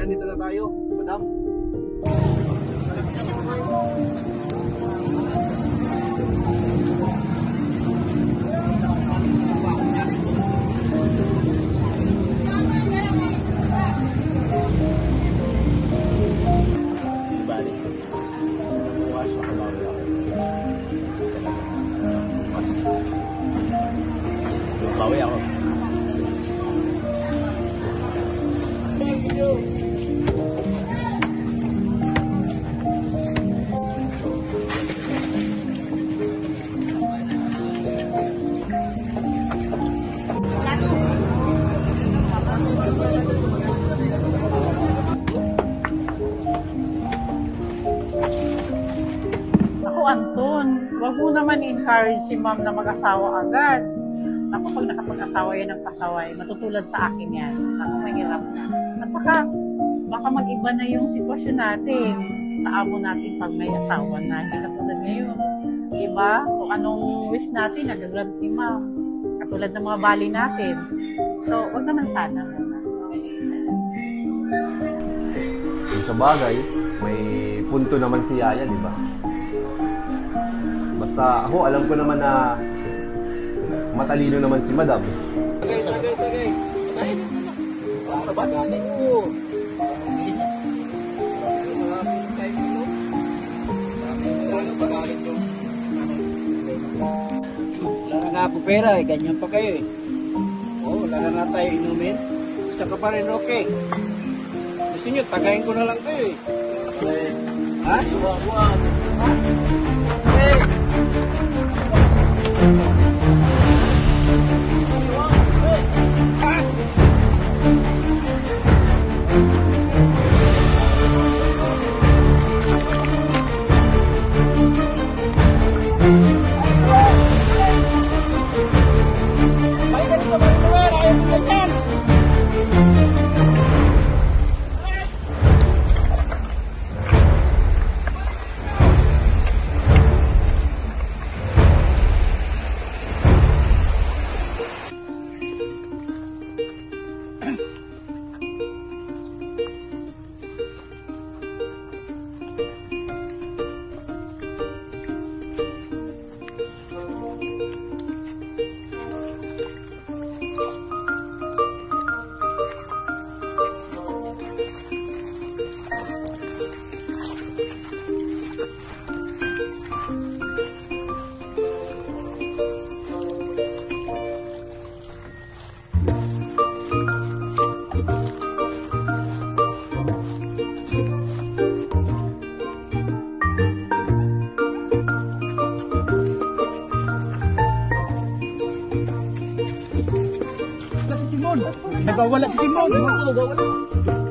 Kaya dito na tayo, madam. Bawi ako. Ako, Anton, wag mo naman encourage si ma'am na mag-asawa agad. Ako, pag nakapag-asawa yan ng pasaway, matutulad sa akin yan. Ako, mahirap na. At saka, baka mag-iba na yung sitwasyon natin sa amo natin pag may asawa na. Hindi katulad ngayon. Diba? Kung anong wish natin, nagagrant ni ma'am. Katulad ng mga bali natin. So, wag naman sana. Sa bagay, may punto naman si Yaya, di ba? Basta ako, alam ko naman na matalino naman si Madam. Tagay. Tagay dito na. Para ba natin mo? Bilis ah. Wala na nga po pera eh. Ganyan pa kayo eh. Oo, wala na tayo inumin. Isa ka pa rin okay. Gusto nyo, tagayin ko na lang kayo eh. Ha? Wag. Ha? Hey! Nagawala si Simon.